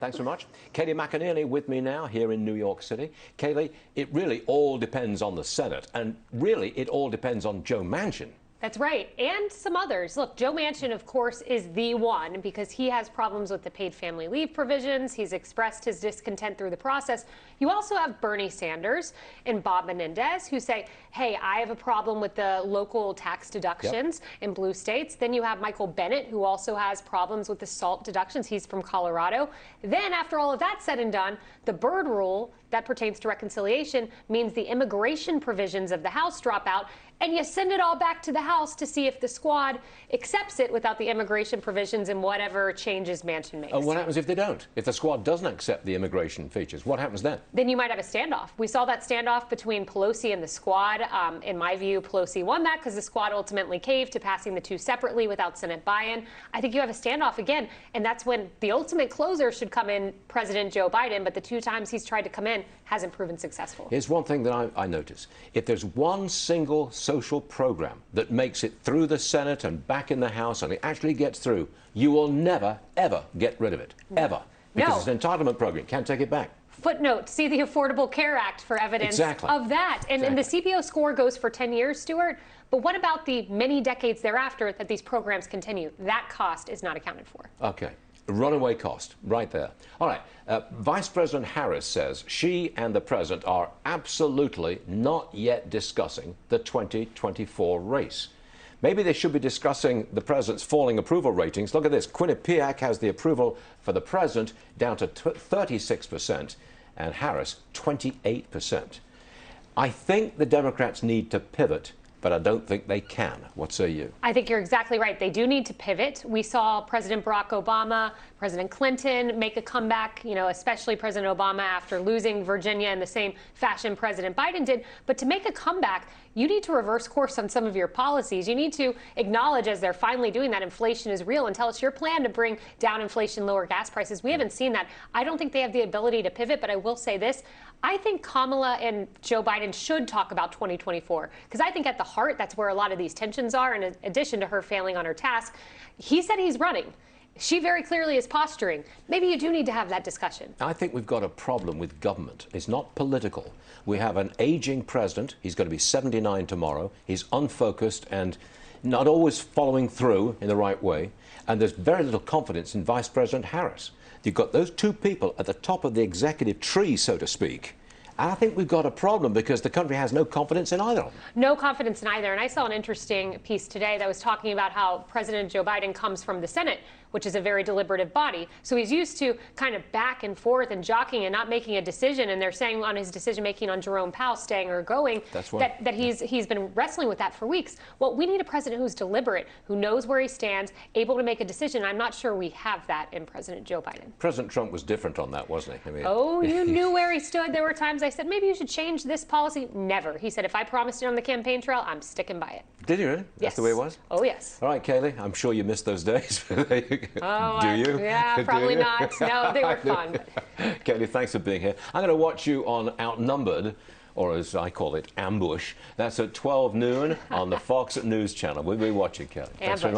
Thanks very much. Kayleigh McEnany with me now here in New York City. Kayleigh, it really all depends on the Senate, and really it all depends on Joe Manchin. That's right, and some others. Look, Joe Manchin, of course, is the one because he has problems with the paid family leave provisions. He's expressed his discontent through the process. You also have Bernie Sanders and Bob Menendez who say, hey, I have a problem with the local tax deductions in blue states. Then you have Michael Bennet, who also has problems with the SALT deductions. He's from Colorado. Then after all of that said and done, the Byrd rule that pertains to reconciliation means the immigration provisions of the House drop out, and you send it all back to the House to see if the squad accepts it without the immigration provisions and whatever changes Manchin makes. What happens if they don't? If the squad doesn't accept the immigration features, what happens then? Then you might have a standoff. We saw that standoff between Pelosi and the squad. In my view, Pelosi won that because the squad ultimately caved to passing the two separately without Senate buy-in. I think you have a standoff again, and that's when the ultimate closer should come in, President Joe Biden, but the two times he's tried to come in hasn't proven successful. Here's one thing that I notice. If there's one single social program that makes it through the Senate and back in the House and it actually gets through, you will never, ever get rid of it. Ever. Because it's an entitlement program. You can't take it back. Footnote, see the Affordable Care Act for evidence of that. And the CBO score goes for 10 years, Stuart. But what about the many decades thereafter that these programs continue? That cost is not accounted for. Okay. Runaway cost, right there. All right. Vice President Harris says she and the president are absolutely not yet discussing the 2024 race. Maybe they should be discussing the president's falling approval ratings. Look at this. Quinnipiac has the approval for the president down to 36% and Harris 28%. I think the Democrats need to pivot, but I don't think they can. What say you? I think you're exactly right. They do need to pivot. We saw President Barack Obama, President Clinton make a comeback, especially President Obama after losing Virginia in the same fashion President Biden did. But to make a comeback, you need to reverse course on some of your policies. You need to acknowledge, as they're finally doing that, inflation is real, and tell us your plan to bring down inflation, lower gas prices. We haven't seen that. I don't think they have the ability to pivot, but I will say this. I think Kamala and Joe Biden should talk about 2024, because I think at the heart, that's where a lot of these tensions are, in addition to her failing on her task. He said he's running. She very clearly is posturing. Maybe you do need to have that discussion. I think we've got a problem with government. It's not political. We have an aging president. He's going to be 79 tomorrow. He's unfocused and not always following through in the right way. And there's very little confidence in Vice President Harris. You've got those two people at the top of the executive tree, so to speak. I think we've got a problem because the country has no confidence in either of them. No confidence in either. And I saw an interesting piece today that was talking about how President Joe Biden comes from the Senate, which is a very deliberative body. So he's used to kind of back and forth and jockeying and not making a decision. And they're saying on his decision making on Jerome Powell staying or going that he's been wrestling with that for weeks. Well, we need a president who's deliberate, who knows where he stands, able to make a decision. I'm not sure we have that in President Joe Biden. President Trump was different on that, wasn't he? You knew where he stood. There were times I said, maybe you should change this policy. Never. He said, if I promised it on the campaign trail, I'm sticking by it. Did you really? That's the way it was? Oh, yes. All right, Kayleigh, I'm sure you missed those days. Oh, do you? Yeah, probably not. No, they were fun. Kayleigh, thanks for being here. I'm going to watch you on Outnumbered, or as I call it, Ambush. That's at 12 noon on the Fox News channel. We'll be watching, Kayleigh. Thanks very much.